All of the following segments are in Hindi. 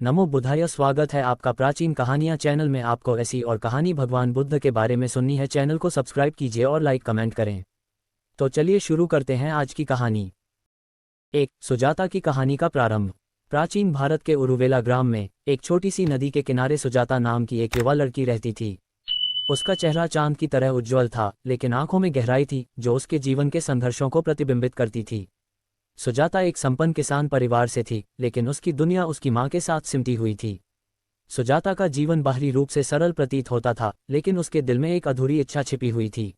नमो बुद्धाय। स्वागत है आपका प्राचीन कहानियाँ चैनल में। आपको ऐसी और कहानी भगवान बुद्ध के बारे में सुननी है, चैनल को सब्सक्राइब कीजिए और लाइक कमेंट करें। तो चलिए शुरू करते हैं आज की कहानी। एक सुजाता की कहानी का प्रारंभ। प्राचीन भारत के उरुवेला ग्राम में एक छोटी सी नदी के किनारे सुजाता नाम की एक युवा लड़की रहती थी। उसका चेहरा चांद की तरह उज्ज्वल था, लेकिन आंखों में गहराई थी जो उसके जीवन के संघर्षों को प्रतिबिंबित करती थी। सुजाता एक संपन्न किसान परिवार से थी, लेकिन उसकी दुनिया उसकी माँ के साथ सिमटी हुई थी। सुजाता का जीवन बाहरी रूप से सरल प्रतीत होता था, लेकिन उसके दिल में एक अधूरी इच्छा छिपी हुई थी।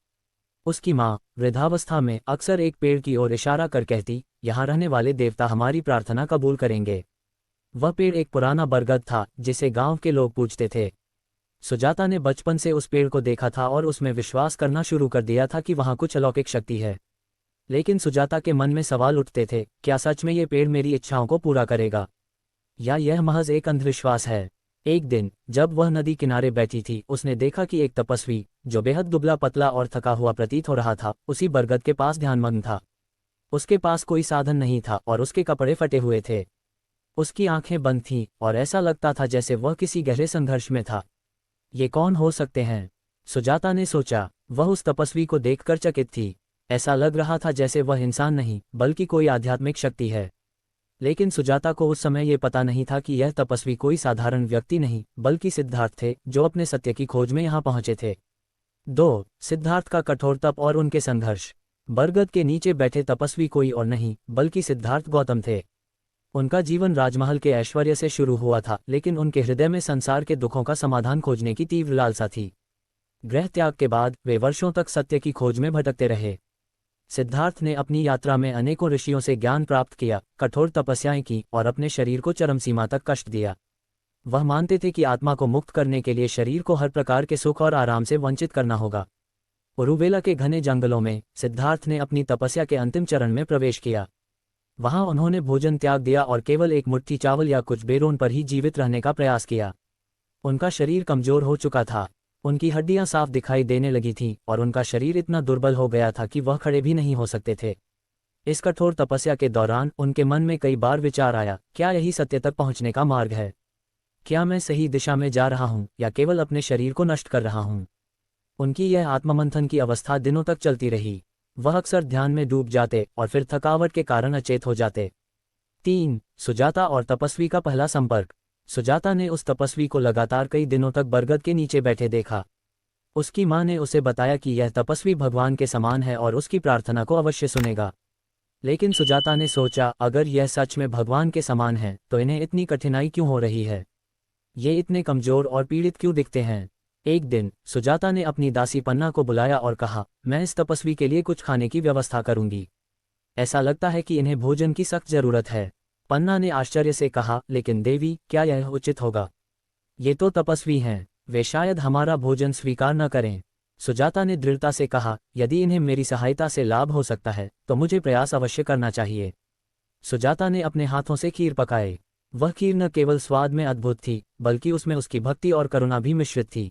उसकी माँ वृद्धावस्था में अक्सर एक पेड़ की ओर इशारा कर कहती, यहाँ रहने वाले देवता हमारी प्रार्थना कबूल करेंगे। वह पेड़ एक पुराना बरगद था जिसे गांव के लोग पूजते थे। सुजाता ने बचपन से उस पेड़ को देखा था और उसमें विश्वास करना शुरू कर दिया था कि वहाँ कुछ अलौकिक शक्ति है। लेकिन सुजाता के मन में सवाल उठते थे, क्या सच में ये पेड़ मेरी इच्छाओं को पूरा करेगा, या यह महज एक अंधविश्वास है। एक दिन जब वह नदी किनारे बैठी थी, उसने देखा कि एक तपस्वी जो बेहद दुबला पतला और थका हुआ प्रतीत हो रहा था, उसी बरगद के पास ध्यानमग्न था। उसके पास कोई साधन नहीं था और उसके कपड़े फटे हुए थे। उसकी आंखें बंद थीं और ऐसा लगता था जैसे वह किसी गहरे संघर्ष में था। ये कौन हो सकते हैं, सुजाता ने सोचा। वह उस तपस्वी को देखकर चकित थी। ऐसा लग रहा था जैसे वह इंसान नहीं बल्कि कोई आध्यात्मिक शक्ति है। लेकिन सुजाता को उस समय ये पता नहीं था कि यह तपस्वी कोई साधारण व्यक्ति नहीं बल्कि सिद्धार्थ थे, जो अपने सत्य की खोज में यहाँ पहुंचे थे। 2. सिद्धार्थ का कठोर तप और उनके संघर्ष। बरगद के नीचे बैठे तपस्वी कोई और नहीं बल्कि सिद्धार्थ गौतम थे। उनका जीवन राजमहल के ऐश्वर्य से शुरू हुआ था, लेकिन उनके हृदय में संसार के दुखों का समाधान खोजने की तीव्र लालसा थी। गृह त्याग के बाद वे वर्षों तक सत्य की खोज में भटकते रहे। सिद्धार्थ ने अपनी यात्रा में अनेकों ऋषियों से ज्ञान प्राप्त किया, कठोर तपस्याएं की और अपने शरीर को चरम सीमा तक कष्ट दिया। वह मानते थे कि आत्मा को मुक्त करने के लिए शरीर को हर प्रकार के सुख और आराम से वंचित करना होगा। उरुवेला के घने जंगलों में सिद्धार्थ ने अपनी तपस्या के अंतिम चरण में प्रवेश किया। वहां उन्होंने भोजन त्याग दिया और केवल एक मुट्ठी चावल या कुछ बेरोन पर ही जीवित रहने का प्रयास किया। उनका शरीर कमजोर हो चुका था, उनकी हड्डियां साफ दिखाई देने लगी थीं और उनका शरीर इतना दुर्बल हो गया था कि वह खड़े भी नहीं हो सकते थे। इस कठोर तपस्या के दौरान उनके मन में कई बार विचार आया, क्या यही सत्य तक पहुंचने का मार्ग है? क्या मैं सही दिशा में जा रहा हूं या केवल अपने शरीर को नष्ट कर रहा हूं? उनकी यह आत्ममंथन की अवस्था दिनों तक चलती रही। वह अक्सर ध्यान में डूब जाते और फिर थकावट के कारण अचेत हो जाते। 3. सुजाता और तपस्वी का पहला संपर्क। सुजाता ने उस तपस्वी को लगातार कई दिनों तक बरगद के नीचे बैठे देखा। उसकी मां ने उसे बताया कि यह तपस्वी भगवान के समान है और उसकी प्रार्थना को अवश्य सुनेगा। लेकिन सुजाता ने सोचा, अगर यह सच में भगवान के समान है तो इन्हें इतनी कठिनाई क्यों हो रही है? ये इतने कमजोर और पीड़ित क्यों दिखते हैं? एक दिन सुजाता ने अपनी दासी पन्ना को बुलाया और कहा, मैं इस तपस्वी के लिए कुछ खाने की व्यवस्था करूंगी। ऐसा लगता है कि इन्हें भोजन की सख्त जरूरत है। पन्ना ने आश्चर्य से कहा, लेकिन देवी, क्या यह उचित होगा? ये तो तपस्वी हैं, वे शायद हमारा भोजन स्वीकार न करें। सुजाता ने दृढ़ता से कहा, यदि इन्हें मेरी सहायता से लाभ हो सकता है तो मुझे प्रयास अवश्य करना चाहिए। सुजाता ने अपने हाथों से खीर पकाए। वह खीर न केवल स्वाद में अद्भुत थी बल्कि उसमें उसकी भक्ति और करुणा भी मिश्रित थी।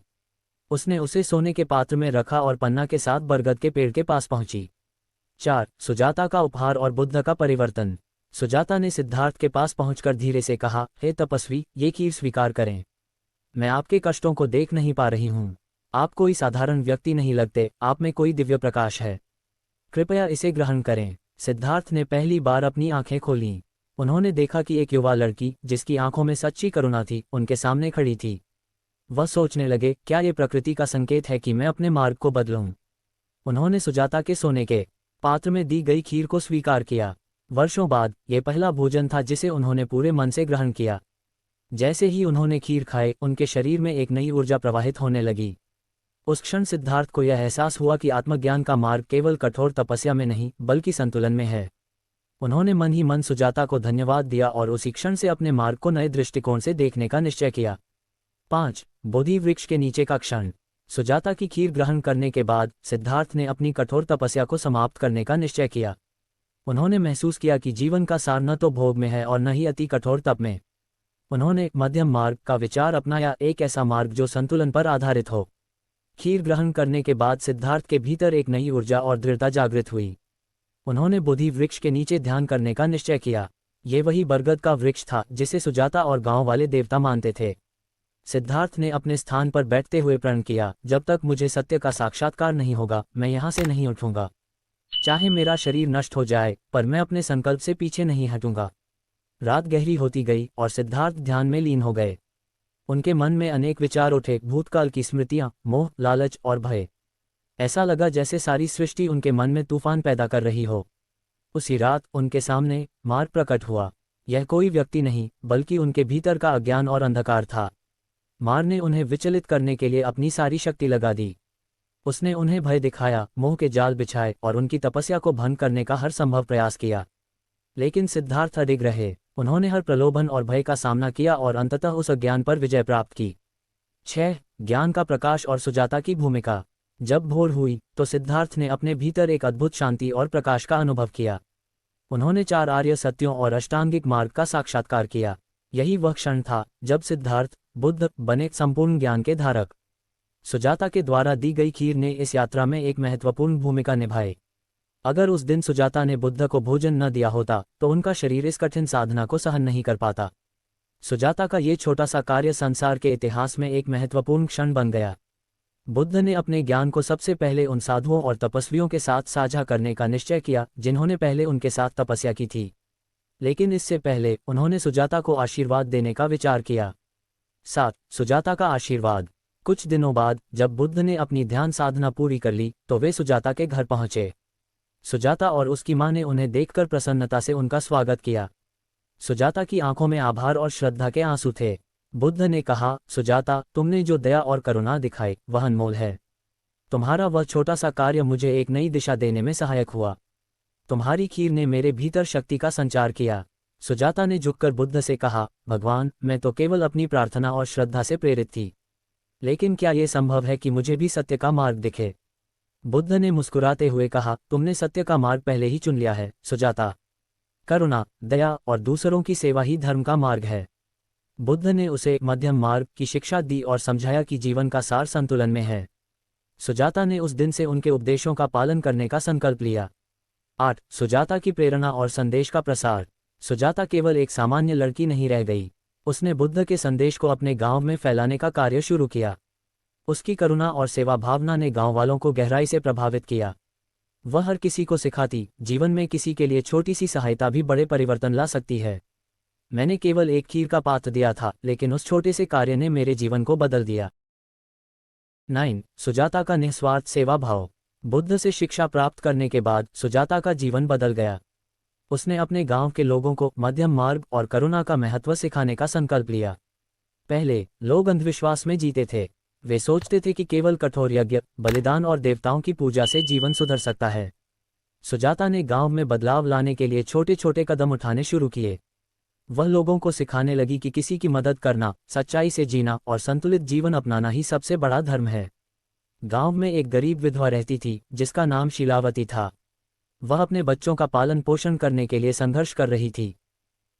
उसने उसे सोने के पात्र में रखा और पन्ना के साथ बरगद के पेड़ के पास पहुंची। 4. सुजाता का उपहार और बुद्ध का परिवर्तन। सुजाता ने सिद्धार्थ के पास पहुंचकर धीरे से कहा, हे तपस्वी, ये खीर स्वीकार करें। मैं आपके कष्टों को देख नहीं पा रही हूं। आप कोई साधारण व्यक्ति नहीं लगते, आप में कोई दिव्य प्रकाश है। कृपया इसे ग्रहण करें। सिद्धार्थ ने पहली बार अपनी आंखें खोलीं। उन्होंने देखा कि एक युवा लड़की, जिसकी आंखों में सच्ची करुणा थी, उनके सामने खड़ी थी। वह सोचने लगे, क्या ये प्रकृति का संकेत है कि मैं अपने मार्ग को बदलूं? उन्होंने सुजाता के सोने के पात्र में दी गई खीर को स्वीकार किया। वर्षों बाद ये पहला भोजन था जिसे उन्होंने पूरे मन से ग्रहण किया। जैसे ही उन्होंने खीर खाए, उनके शरीर में एक नई ऊर्जा प्रवाहित होने लगी। उस क्षण सिद्धार्थ को यह एहसास हुआ कि आत्मज्ञान का मार्ग केवल कठोर तपस्या में नहीं बल्कि संतुलन में है। उन्होंने मन ही मन सुजाता को धन्यवाद दिया और उसी क्षण से अपने मार्ग को नए दृष्टिकोण से देखने का निश्चय किया। 5. बोधि वृक्ष के नीचे का क्षण। सुजाता की खीर ग्रहण करने के बाद सिद्धार्थ ने अपनी कठोर तपस्या को समाप्त करने का निश्चय किया। उन्होंने महसूस किया कि जीवन का सार न तो भोग में है और न ही अति कठोर तप में। उन्होंने मध्यम मार्ग का विचार अपनाया, एक ऐसा मार्ग जो संतुलन पर आधारित हो। खीर ग्रहण करने के बाद सिद्धार्थ के भीतर एक नई ऊर्जा और दृढ़ता जागृत हुई। उन्होंने बोधि वृक्ष के नीचे ध्यान करने का निश्चय किया। ये वही बरगद का वृक्ष था जिसे सुजाता और गांव वाले देवता मानते थे। सिद्धार्थ ने अपने स्थान पर बैठते हुए प्रण किया, जब तक मुझे सत्य का साक्षात्कार नहीं होगा मैं यहाँ से नहीं उठूंगा। चाहे मेरा शरीर नष्ट हो जाए, पर मैं अपने संकल्प से पीछे नहीं हटूंगा। रात गहरी होती गई और सिद्धार्थ ध्यान में लीन हो गए। उनके मन में अनेक विचार उठे, भूतकाल की स्मृतियां, मोह, लालच और भय। ऐसा लगा जैसे सारी सृष्टि उनके मन में तूफान पैदा कर रही हो। उसी रात उनके सामने मार्ग प्रकट हुआ। यह कोई व्यक्ति नहीं, बल्कि उनके भीतर का अज्ञान और अंधकार था। मार ने उन्हें विचलित करने के लिए अपनी सारी शक्ति लगा दी। उसने उन्हें भय दिखाया, मोह के जाल बिछाए और उनकी तपस्या को भंग करने का हर संभव प्रयास किया। लेकिन सिद्धार्थ अडिग रहे। उन्होंने हर प्रलोभन और भय का सामना किया और अंततः उस अज्ञान पर विजय प्राप्त की। 6. ज्ञान का प्रकाश और सुजाता की भूमिका। जब भोर हुई तो सिद्धार्थ ने अपने भीतर एक अद्भुत शांति और प्रकाश का अनुभव किया। उन्होंने 4 आर्य सत्यों और अष्टांगिक मार्ग का साक्षात्कार किया। यही वह क्षण था जब सिद्धार्थ बुद्ध बने संपूर्ण ज्ञान के धारक। सुजाता के द्वारा दी गई खीर ने इस यात्रा में एक महत्वपूर्ण भूमिका निभाई। अगर उस दिन सुजाता ने बुद्ध को भोजन न दिया होता तो उनका शरीर इस कठिन साधना को सहन नहीं कर पाता। सुजाता का ये छोटा सा कार्य संसार के इतिहास में एक महत्वपूर्ण क्षण बन गया। बुद्ध ने अपने ज्ञान को सबसे पहले उन साधुओं और तपस्वियों के साथ साझा करने का निश्चय किया जिन्होंने पहले उनके साथ तपस्या की थी। लेकिन इससे पहले उन्होंने सुजाता को आशीर्वाद देने का विचार किया। 7. सुजाता का आशीर्वाद। कुछ दिनों बाद जब बुद्ध ने अपनी ध्यान साधना पूरी कर ली तो वे सुजाता के घर पहुंचे। सुजाता और उसकी मां ने उन्हें देखकर प्रसन्नता से उनका स्वागत किया। सुजाता की आंखों में आभार और श्रद्धा के आंसू थे। बुद्ध ने कहा, सुजाता, तुमने जो दया और करुणा दिखाई वह अनमोल है। तुम्हारा वह छोटा सा कार्य मुझे एक नई दिशा देने में सहायक हुआ। तुम्हारी खीर ने मेरे भीतर शक्ति का संचार किया। सुजाता ने झुककर बुद्ध से कहा, भगवान, मैं तो केवल अपनी प्रार्थना और श्रद्धा से प्रेरित थी। लेकिन क्या यह संभव है कि मुझे भी सत्य का मार्ग दिखे? बुद्ध ने मुस्कुराते हुए कहा, तुमने सत्य का मार्ग पहले ही चुन लिया है, सुजाता। करुणा, दया और दूसरों की सेवा ही धर्म का मार्ग है। बुद्ध ने उसे मध्यम मार्ग की शिक्षा दी और समझाया कि जीवन का सार संतुलन में है। सुजाता ने उस दिन से उनके उपदेशों का पालन करने का संकल्प लिया। 8. सुजाता की प्रेरणा और संदेश का प्रसार। सुजाता केवल एक सामान्य लड़की नहीं रह गई। उसने बुद्ध के संदेश को अपने गांव में फैलाने का कार्य शुरू किया। उसकी करुणा और सेवा भावना ने गांव वालों को गहराई से प्रभावित किया। वह हर किसी को सिखाती, जीवन में किसी के लिए छोटी सी सहायता भी बड़े परिवर्तन ला सकती है। मैंने केवल एक खीर का पात्र दिया था, लेकिन उस छोटे से कार्य ने मेरे जीवन को बदल दिया। 9. सुजाता का निस्वार्थ सेवा भाव। बुद्ध से शिक्षा प्राप्त करने के बाद सुजाता का जीवन बदल गया। उसने अपने गांव के लोगों को मध्यम मार्ग और करुणा का महत्व सिखाने का संकल्प लिया। पहले लोग अंधविश्वास में जीते थे। वे सोचते थे कि केवल कठोर यज्ञ, बलिदान और देवताओं की पूजा से जीवन सुधर सकता है। सुजाता ने गांव में बदलाव लाने के लिए छोटे छोटे कदम उठाने शुरू किए। वह लोगों को सिखाने लगी कि किसी की मदद करना, सच्चाई से जीना और संतुलित जीवन अपनाना ही सबसे बड़ा धर्म है। गांव में एक गरीब विधवा रहती थी जिसका नाम शीलावती था। वह अपने बच्चों का पालन पोषण करने के लिए संघर्ष कर रही थी।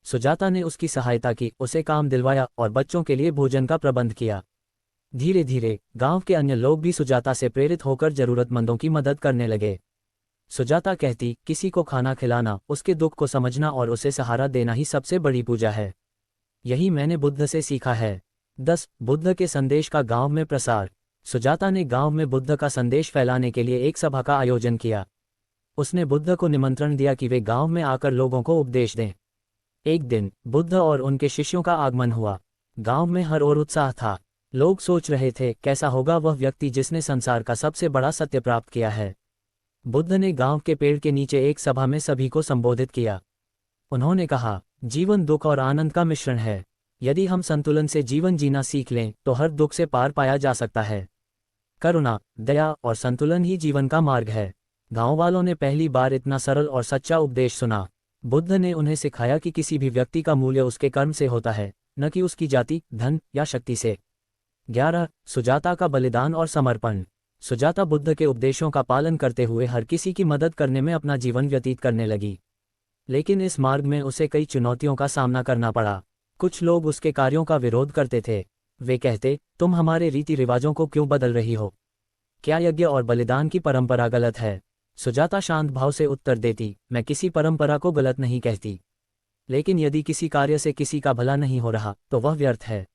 सुजाता ने उसकी सहायता की, उसे काम दिलवाया और बच्चों के लिए भोजन का प्रबंध किया। धीरे धीरे गांव के अन्य लोग भी सुजाता से प्रेरित होकर जरूरतमंदों की मदद करने लगे। सुजाता कहती, किसी को खाना खिलाना, उसके दुख को समझना और उसे सहारा देना ही सबसे बड़ी पूजा है। यही मैंने बुद्ध से सीखा है। 10. बुद्ध के संदेश का गांव में प्रसार। सुजाता ने गांव में बुद्ध का संदेश फैलाने के लिए एक सभा का आयोजन किया। उसने बुद्ध को निमंत्रण दिया कि वे गांव में आकर लोगों को उपदेश दें। एक दिन बुद्ध और उनके शिष्यों का आगमन हुआ। गांव में हर ओर उत्साह था। लोग सोच रहे थे, कैसा होगा वह व्यक्ति जिसने संसार का सबसे बड़ा सत्य प्राप्त किया है। बुद्ध ने गांव के पेड़ के नीचे एक सभा में सभी को संबोधित किया। उन्होंने कहा, जीवन दुख और आनंद का मिश्रण है। यदि हम संतुलन से जीवन जीना सीख लें तो हर दुख से पार पाया जा सकता है। करुणा, दया और संतुलन ही जीवन का मार्ग है। गांव वालों ने पहली बार इतना सरल और सच्चा उपदेश सुना। बुद्ध ने उन्हें सिखाया कि किसी भी व्यक्ति का मूल्य उसके कर्म से होता है, न कि उसकी जाति, धन या शक्ति से। 11. सुजाता का बलिदान और समर्पण। सुजाता बुद्ध के उपदेशों का पालन करते हुए हर किसी की मदद करने में अपना जीवन व्यतीत करने लगी। लेकिन इस मार्ग में उसे कई चुनौतियों का सामना करना पड़ा। कुछ लोग उसके कार्यों का विरोध करते थे। वे कहते, तुम हमारे रीति रिवाजों को क्यों बदल रही हो? क्या यज्ञ और बलिदान की परंपरा गलत है? सुजाता शांत भाव से उत्तर देती, मैं किसी परंपरा को गलत नहीं कहती। लेकिन यदि किसी कार्य से किसी का भला नहीं हो रहा तो वह व्यर्थ है।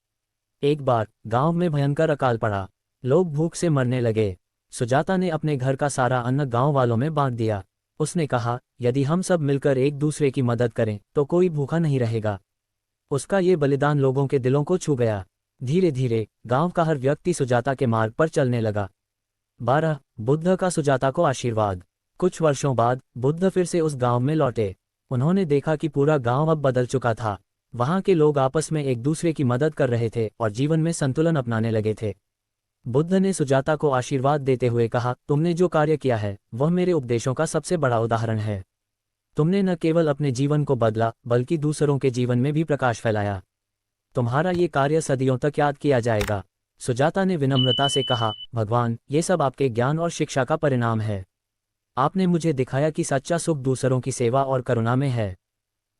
एक बार गांव में भयंकर अकाल पड़ा। लोग भूख से मरने लगे। सुजाता ने अपने घर का सारा अन्न गांव वालों में बांट दिया। उसने कहा, यदि हम सब मिलकर एक दूसरे की मदद करें तो कोई भूखा नहीं रहेगा। उसका ये बलिदान लोगों के दिलों को छू गया। धीरे धीरे गांव का हर व्यक्ति सुजाता के मार्ग पर चलने लगा। 12 बुद्ध का सुजाता को आशीर्वाद। कुछ वर्षों बाद बुद्ध फिर से उस गांव में लौटे। उन्होंने देखा कि पूरा गांव अब बदल चुका था। वहां के लोग आपस में एक दूसरे की मदद कर रहे थे और जीवन में संतुलन अपनाने लगे थे। बुद्ध ने सुजाता को आशीर्वाद देते हुए कहा, तुमने जो कार्य किया है वह मेरे उपदेशों का सबसे बड़ा उदाहरण है। तुमने न केवल अपने जीवन को बदला बल्कि दूसरों के जीवन में भी प्रकाश फैलाया। तुम्हारा ये कार्य सदियों तक याद किया जाएगा। सुजाता ने विनम्रता से कहा, भगवान, ये सब आपके ज्ञान और शिक्षा का परिणाम है। आपने मुझे दिखाया कि सच्चा सुख दूसरों की सेवा और करुणा में है।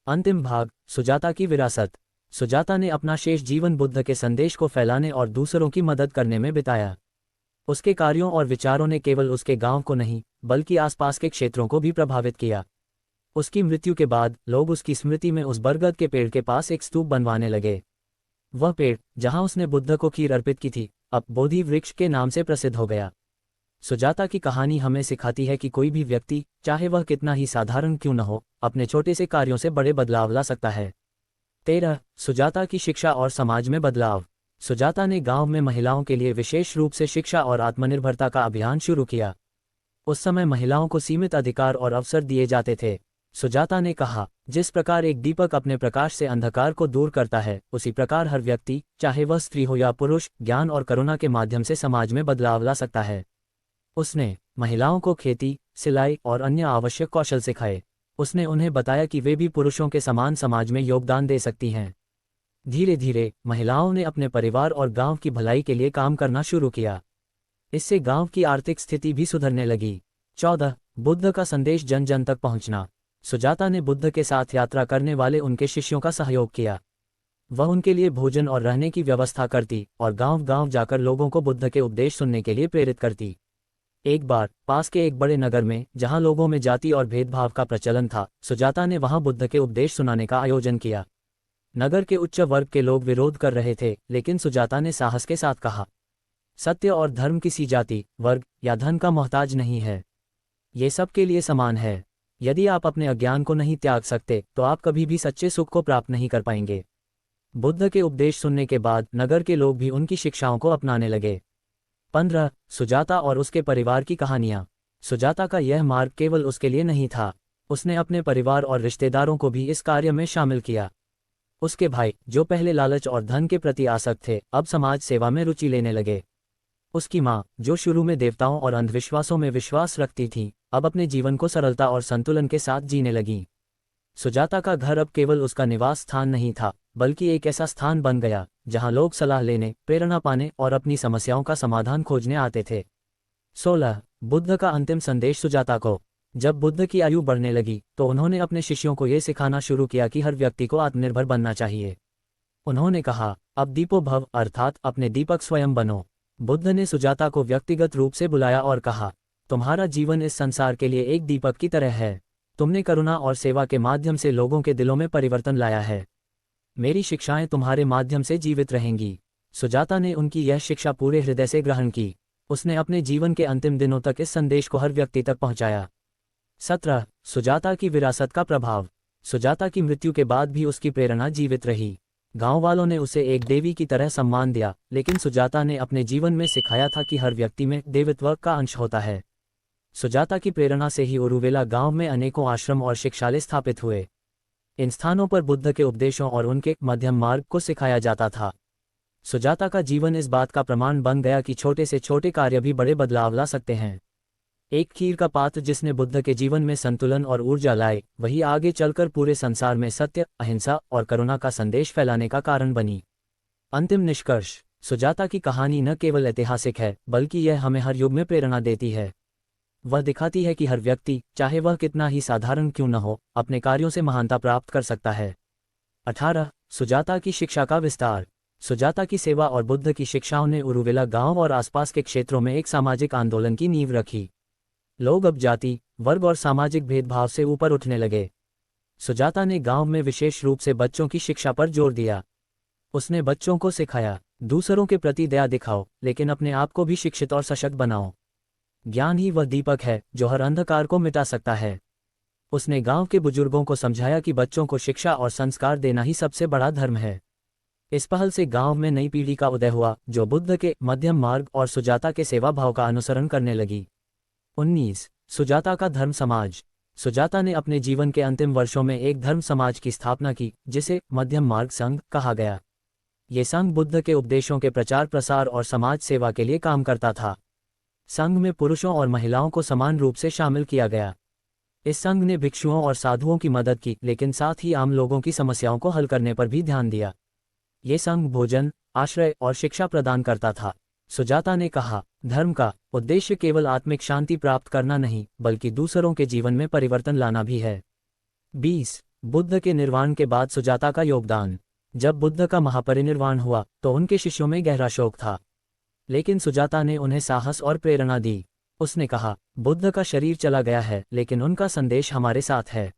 अंतिम भाग, सुजाता की विरासत। सुजाता ने अपना शेष जीवन बुद्ध के संदेश को फैलाने और दूसरों की मदद करने में बिताया। उसके कार्यों और विचारों ने केवल उसके गांव को नहीं बल्कि आसपास के क्षेत्रों को भी प्रभावित किया। उसकी मृत्यु के बाद लोग उसकी स्मृति में उस बरगद के पेड़ के पास एक स्तूप बनवाने लगे। वह पेड़ जहां उसने बुद्ध को खीर अर्पित की थी अब बोधि वृक्ष के नाम से प्रसिद्ध हो गया। सुजाता की कहानी हमें सिखाती है कि कोई भी व्यक्ति, चाहे वह कितना ही साधारण क्यों न हो, अपने छोटे से कार्यों से बड़े बदलाव ला सकता है। 13 सुजाता की शिक्षा और समाज में बदलाव। सुजाता ने गांव में महिलाओं के लिए विशेष रूप से शिक्षा और आत्मनिर्भरता का अभियान शुरू किया। उस समय महिलाओं को सीमित अधिकार और अवसर दिए जाते थे। सुजाता ने कहा, जिस प्रकार एक दीपक अपने प्रकाश से अंधकार को दूर करता है, उसी प्रकार हर व्यक्ति, चाहे वह स्त्री हो या पुरुष, ज्ञान और करुणा के माध्यम से समाज में बदलाव ला सकता है। उसने महिलाओं को खेती, सिलाई और अन्य आवश्यक कौशल सिखाए। उसने उन्हें बताया कि वे भी पुरुषों के समान समाज में योगदान दे सकती हैं। धीरे धीरे महिलाओं ने अपने परिवार और गांव की भलाई के लिए काम करना शुरू किया। इससे गांव की आर्थिक स्थिति भी सुधरने लगी। 14 बुद्ध का संदेश जन जन तक पहुंचना। सुजाता ने बुद्ध के साथ यात्रा करने वाले उनके शिष्यों का सहयोग किया। वह उनके लिए भोजन और रहने की व्यवस्था करती और गांव-गांव जाकर लोगों को बुद्ध के उपदेश सुनने के लिए प्रेरित करती। एक बार पास के एक बड़े नगर में, जहां लोगों में जाति और भेदभाव का प्रचलन था, सुजाता ने वहां बुद्ध के उपदेश सुनाने का आयोजन किया। नगर के उच्च वर्ग के लोग विरोध कर रहे थे, लेकिन सुजाता ने साहस के साथ कहा, सत्य और धर्म किसी जाति, वर्ग या धन का मोहताज नहीं है। ये सबके लिए समान है। यदि आप अपने अज्ञान को नहीं त्याग सकते तो आप कभी भी सच्चे सुख को प्राप्त नहीं कर पाएंगे। बुद्ध के उपदेश सुनने के बाद नगर के लोग भी उनकी शिक्षाओं को अपनाने लगे। 15 सुजाता और उसके परिवार की कहानियां। सुजाता का यह मार्ग केवल उसके लिए नहीं था, उसने अपने परिवार और रिश्तेदारों को भी इस कार्य में शामिल किया। उसके भाई, जो पहले लालच और धन के प्रति आसक्त थे, अब समाज सेवा में रुचि लेने लगे। उसकी माँ, जो शुरू में देवताओं और अंधविश्वासों में विश्वास रखती थी, अब अपने जीवन को सरलता और संतुलन के साथ जीने लगी। सुजाता का घर अब केवल उसका निवास स्थान नहीं था, बल्कि एक ऐसा स्थान बन गया जहां लोग सलाह लेने, प्रेरणा पाने और अपनी समस्याओं का समाधान खोजने आते थे। 16 बुद्ध का अंतिम संदेश सुजाता को। जब बुद्ध की आयु बढ़ने लगी तो उन्होंने अपने शिष्यों को ये सिखाना शुरू किया कि हर व्यक्ति को आत्मनिर्भर बनना चाहिए। उन्होंने कहा, अब दीपो भव, अर्थात अपने दीपक स्वयं बनो। बुद्ध ने सुजाता को व्यक्तिगत रूप से बुलाया और कहा, तुम्हारा जीवन इस संसार के लिए एक दीपक की तरह है। तुमने करुणा और सेवा के माध्यम से लोगों के दिलों में परिवर्तन लाया है। मेरी शिक्षाएं तुम्हारे माध्यम से जीवित रहेंगी। सुजाता ने उनकी यह शिक्षा पूरे हृदय से ग्रहण की। उसने अपने जीवन के अंतिम दिनों तक इस संदेश को हर व्यक्ति तक पहुंचाया। 17 सुजाता की विरासत का प्रभाव। सुजाता की मृत्यु के बाद भी उसकी प्रेरणा जीवित रही। गांव वालों ने उसे एक देवी की तरह सम्मान दिया, लेकिन सुजाता ने अपने जीवन में सिखाया था कि हर व्यक्ति में देवत्व का अंश होता है। सुजाता की प्रेरणा से ही ओरुवेला गांव में अनेकों आश्रम और शिक्षालय स्थापित हुए। इन स्थानों पर बुद्ध के उपदेशों और उनके मध्यम मार्ग को सिखाया जाता था। सुजाता का जीवन इस बात का प्रमाण बन गया कि छोटे से छोटे कार्य भी बड़े बदलाव ला सकते हैं। एक खीर का पात्र जिसने बुद्ध के जीवन में संतुलन और ऊर्जा लाए, वही आगे चलकर पूरे संसार में सत्य, अहिंसा और करुणा का संदेश फैलाने का कारण बनी। अंतिम निष्कर्ष, सुजाता की कहानी न केवल ऐतिहासिक है, बल्कि यह हमें हर युग में प्रेरणा देती है। वह दिखाती है कि हर व्यक्ति, चाहे वह कितना ही साधारण क्यों न हो, अपने कार्यों से महानता प्राप्त कर सकता है। 18 सुजाता की शिक्षा का विस्तार। सुजाता की सेवा और बुद्ध की शिक्षाओं ने ओरुवेला गांव और आसपास के क्षेत्रों में एक सामाजिक आंदोलन की नींव रखी। लोग अब जाति, वर्ग और सामाजिक भेदभाव से ऊपर उठने लगे। सुजाता ने गांव में विशेष रूप से बच्चों की शिक्षा पर जोर दिया। उसने बच्चों को सिखाया, दूसरों के प्रति दया दिखाओ, लेकिन अपने आप को भी शिक्षित और सशक्त बनाओ। ज्ञान ही वह दीपक है जो हर अंधकार को मिटा सकता है। उसने गांव के बुजुर्गों को समझाया कि बच्चों को शिक्षा और संस्कार देना ही सबसे बड़ा धर्म है। इस पहल से गांव में नई पीढ़ी का उदय हुआ जो बुद्ध के मध्यम मार्ग और सुजाता के सेवा भाव का अनुसरण करने लगी। 19 सुजाता का धर्म समाज। सुजाता ने अपने जीवन के अंतिम वर्षों में एक धर्म समाज की स्थापना की जिसे मध्यम मार्ग संघ कहा गया। ये संघ बुद्ध के उपदेशों के प्रचार प्रसार और समाज सेवा के लिए काम करता था। संघ में पुरुषों और महिलाओं को समान रूप से शामिल किया गया। इस संघ ने भिक्षुओं और साधुओं की मदद की, लेकिन साथ ही आम लोगों की समस्याओं को हल करने पर भी ध्यान दिया। ये संघ भोजन, आश्रय और शिक्षा प्रदान करता था। सुजाता ने कहा, धर्म का उद्देश्य केवल आत्मिक शांति प्राप्त करना नहीं, बल्कि दूसरों के जीवन में परिवर्तन लाना भी है। 20 बुद्ध के निर्वाण के बाद सुजाता का योगदान। जब बुद्ध का महापरिनिर्वाण हुआ तो उनके शिष्यों में गहरा शोक था, लेकिन सुजाता ने उन्हें साहस और प्रेरणा दी। उसने कहा, बुद्ध का शरीर चला गया है, लेकिन उनका संदेश हमारे साथ है।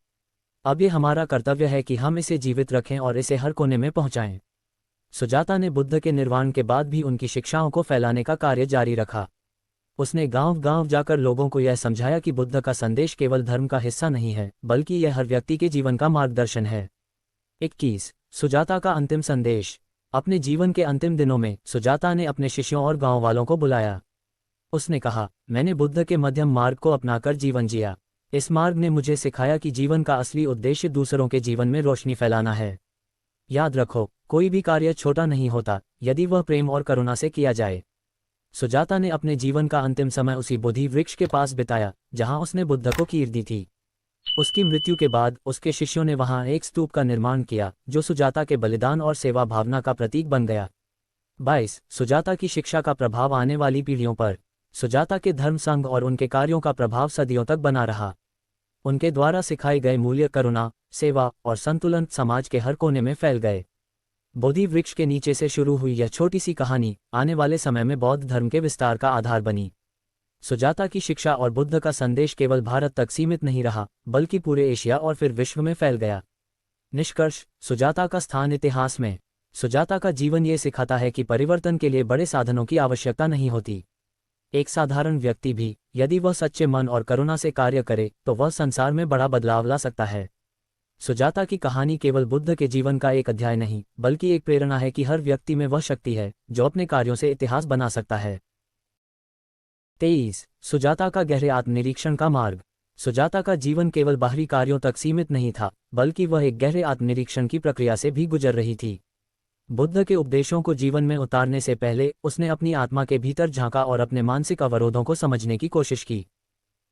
अब ये हमारा कर्तव्य है कि हम इसे जीवित रखें और इसे हर कोने में पहुंचाएं। सुजाता ने बुद्ध के निर्वाण के बाद भी उनकी शिक्षाओं को फैलाने का कार्य जारी रखा। उसने गांव-गांव जाकर लोगों को यह समझाया कि बुद्ध का संदेश केवल धर्म का हिस्सा नहीं है, बल्कि यह हर व्यक्ति के जीवन का मार्गदर्शन है। 21 सुजाता का अंतिम संदेश। अपने जीवन के अंतिम दिनों में सुजाता ने अपने शिष्यों और गांव वालों को बुलाया। उसने कहा, मैंने बुद्ध के मध्यम मार्ग को अपनाकर जीवन जिया। इस मार्ग ने मुझे सिखाया कि जीवन का असली उद्देश्य दूसरों के जीवन में रोशनी फैलाना है। याद रखो, कोई भी कार्य छोटा नहीं होता यदि वह प्रेम और करुणा से किया जाए। सुजाता ने अपने जीवन का अंतिम समय उसी बोधि वृक्ष के पास बिताया जहां उसने बुद्ध को कीर दी थी। उसकी मृत्यु के बाद उसके शिष्यों ने वहां एक स्तूप का निर्माण किया जो सुजाता के बलिदान और सेवा भावना का प्रतीक बन गया। 22 सुजाता की शिक्षा का प्रभाव आने वाली पीढ़ियों पर। सुजाता के धर्म संघ और उनके कार्यों का प्रभाव सदियों तक बना रहा। उनके द्वारा सिखाए गए मूल्य करुणा, सेवा और संतुलन समाज के हर कोने में फैल गए। बोधि वृक्ष के नीचे से शुरू हुई यह छोटी सी कहानी आने वाले समय में बौद्ध धर्म के विस्तार का आधार बनी। सुजाता की शिक्षा और बुद्ध का संदेश केवल भारत तक सीमित नहीं रहा, बल्कि पूरे एशिया और फिर विश्व में फैल गया। निष्कर्ष, सुजाता का स्थान इतिहास में। सुजाता का जीवन ये सिखाता है कि परिवर्तन के लिए बड़े साधनों की आवश्यकता नहीं होती। एक साधारण व्यक्ति भी यदि वह सच्चे मन और करुणा से कार्य करे तो वह संसार में बड़ा बदलाव ला सकता है। सुजाता की कहानी केवल बुद्ध के जीवन का एक अध्याय नहीं, बल्कि एक प्रेरणा है कि हर व्यक्ति में वह शक्ति है जो अपने कार्यों से इतिहास बना सकता है। 23 सुजाता का गहरे आत्मनिरीक्षण का मार्ग। सुजाता का जीवन केवल बाहरी कार्यों तक सीमित नहीं था, बल्कि वह एक गहरे आत्मनिरीक्षण की प्रक्रिया से भी गुजर रही थी। बुद्ध के उपदेशों को जीवन में उतारने से पहले उसने अपनी आत्मा के भीतर झांका और अपने मानसिक अवरोधों को समझने की कोशिश की।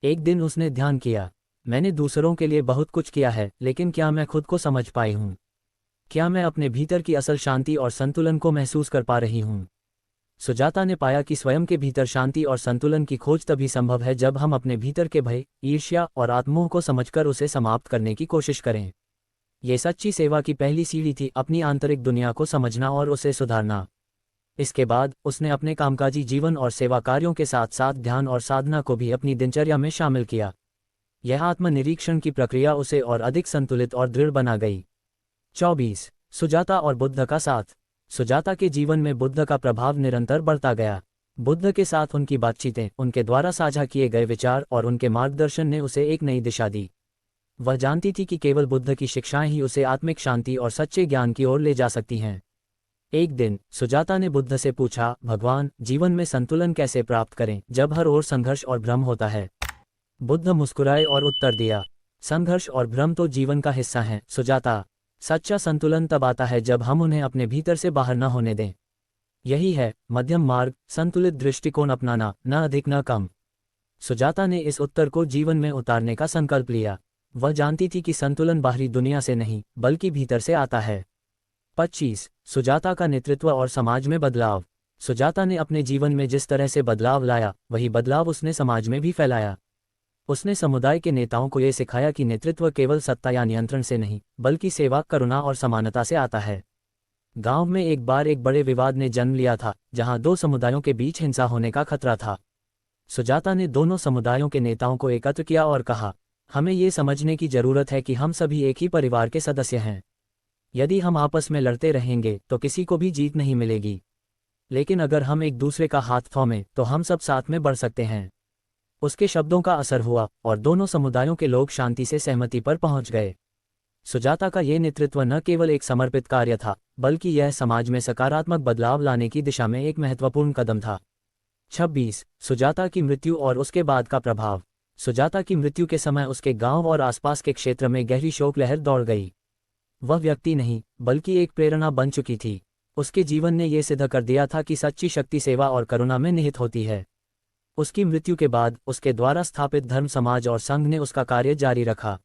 एक दिन उसने ध्यान किया, मैंने दूसरों के लिए बहुत कुछ किया है, लेकिन क्या मैं खुद को समझ पाई हूँ? क्या मैं अपने भीतर की असल शांति और संतुलन को महसूस कर पा रही हूँ? सुजाता ने पाया कि स्वयं के भीतर शांति और संतुलन की खोज तभी संभव है जब हम अपने भीतर के भय, ईर्ष्या और आत्मोह को समझकर उसे समाप्त करने की कोशिश करें। ये सच्ची सेवा की पहली सीढ़ी थी, अपनी आंतरिक दुनिया को समझना और उसे सुधारना। इसके बाद उसने अपने कामकाजी जीवन और सेवा कार्यों के साथ साथ ध्यान और साधना को भी अपनी दिनचर्या में शामिल किया। यह आत्मनिरीक्षण की प्रक्रिया उसे और अधिक संतुलित और दृढ़ बना गई। 24 सुजाता और बुद्ध का साथ। सुजाता के जीवन में बुद्ध का प्रभाव निरंतर बढ़ता गया। बुद्ध के साथ उनकी बातचीतें, उनके द्वारा साझा किए गए विचार और उनके मार्गदर्शन ने उसे एक नई दिशा दी। वह जानती थी कि केवल बुद्ध की शिक्षाएं ही उसे आत्मिक शांति और सच्चे ज्ञान की ओर ले जा सकती हैं। एक दिन सुजाता ने बुद्ध से पूछा, भगवान, जीवन में संतुलन कैसे प्राप्त करें जब हर ओर संघर्ष और भ्रम होता है? बुद्ध मुस्कुराए और उत्तर दिया, संघर्ष और भ्रम तो जीवन का हिस्सा हैं, सुजाता। सच्चा संतुलन तब आता है जब हम उन्हें अपने भीतर से बाहर न होने दें। यही है मध्यम मार्ग, संतुलित दृष्टिकोण अपनाना, न अधिक न कम। सुजाता ने इस उत्तर को जीवन में उतारने का संकल्प लिया। वह जानती थी कि संतुलन बाहरी दुनिया से नहीं, बल्कि भीतर से आता है। 25 सुजाता का नेतृत्व और समाज में बदलाव। सुजाता ने अपने जीवन में जिस तरह से बदलाव लाया, वही बदलाव उसने समाज में भी फैलाया। उसने समुदाय के नेताओं को यह सिखाया कि नेतृत्व केवल सत्ता या नियंत्रण से नहीं, बल्कि सेवा, करुणा और समानता से आता है। गांव में एक बार एक बड़े विवाद ने जन्म लिया था, जहां दो समुदायों के बीच हिंसा होने का खतरा था। सुजाता ने दोनों समुदायों के नेताओं को एकत्र किया और कहा, हमें ये समझने की जरूरत है कि हम सभी एक ही परिवार के सदस्य हैं। यदि हम आपस में लड़ते रहेंगे तो किसी को भी जीत नहीं मिलेगी, लेकिन अगर हम एक दूसरे का हाथ थामें तो हम सब साथ में बढ़ सकते हैं। उसके शब्दों का असर हुआ और दोनों समुदायों के लोग शांति से सहमति पर पहुंच गए। सुजाता का ये नेतृत्व न केवल एक समर्पित कार्य था, बल्कि यह समाज में सकारात्मक बदलाव लाने की दिशा में एक महत्वपूर्ण कदम था। 26. सुजाता की मृत्यु और उसके बाद का प्रभाव। सुजाता की मृत्यु के समय उसके गांव और आसपास के क्षेत्र में गहरी शोक लहर दौड़ गई। वह व्यक्ति नहीं, बल्कि एक प्रेरणा बन चुकी थी। उसके जीवन ने यह सिद्ध कर दिया था कि सच्ची शक्ति सेवा और करुणा में निहित होती है। उसकी मृत्यु के बाद उसके द्वारा स्थापित धर्म समाज और संघ ने उसका कार्य जारी रखा।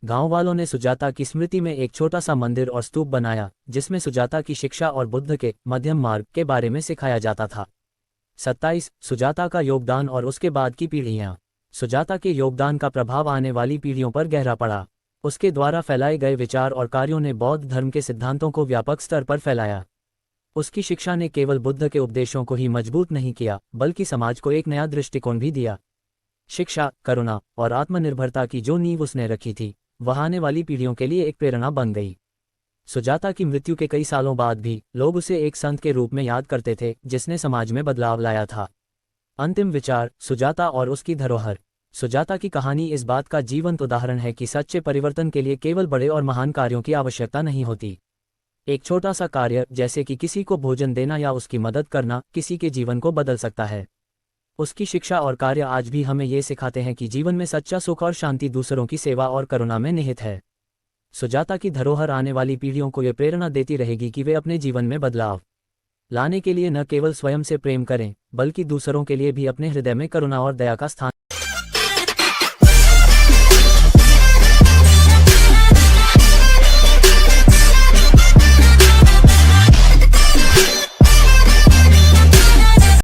गांव वालों ने सुजाता की स्मृति में एक छोटा सा मंदिर और स्तूप बनाया, जिसमें सुजाता की शिक्षा और बुद्ध के मध्यम मार्ग के बारे में सिखाया जाता था। 27. सुजाता का योगदान और उसके बाद की पीढ़ियां। सुजाता के योगदान का प्रभाव आने वाली पीढ़ियों पर गहरा पड़ा। उसके द्वारा फैलाए गए विचार और कार्यों ने बौद्ध धर्म के सिद्धांतों को व्यापक स्तर पर फैलाया। उसकी शिक्षा ने केवल बुद्ध के उपदेशों को ही मजबूत नहीं किया, बल्कि समाज को एक नया दृष्टिकोण भी दिया। शिक्षा, करुणा और आत्मनिर्भरता की जो नींव उसने रखी थी, वह आने वाली पीढ़ियों के लिए एक प्रेरणा बन गई। सुजाता की मृत्यु के कई सालों बाद भी लोग उसे एक संत के रूप में याद करते थे, जिसने समाज में बदलाव लाया था। अंतिम विचार, सुजाता और उसकी धरोहर। सुजाता की कहानी इस बात का जीवंत उदाहरण है कि सच्चे परिवर्तन के लिए केवल बड़े और महान कार्यों की आवश्यकता नहीं होती। एक छोटा सा कार्य, जैसे कि किसी को भोजन देना या उसकी मदद करना, किसी के जीवन को बदल सकता है। उसकी शिक्षा और कार्य आज भी हमें ये सिखाते हैं कि जीवन में सच्चा सुख और शांति दूसरों की सेवा और करुणा में निहित है। सुजाता की धरोहर आने वाली पीढ़ियों को ये प्रेरणा देती रहेगी कि वे अपने जीवन में बदलाव लाने के लिए न केवल स्वयं से प्रेम करें, बल्कि दूसरों के लिए भी अपने हृदय में करुणा और दया का स्थान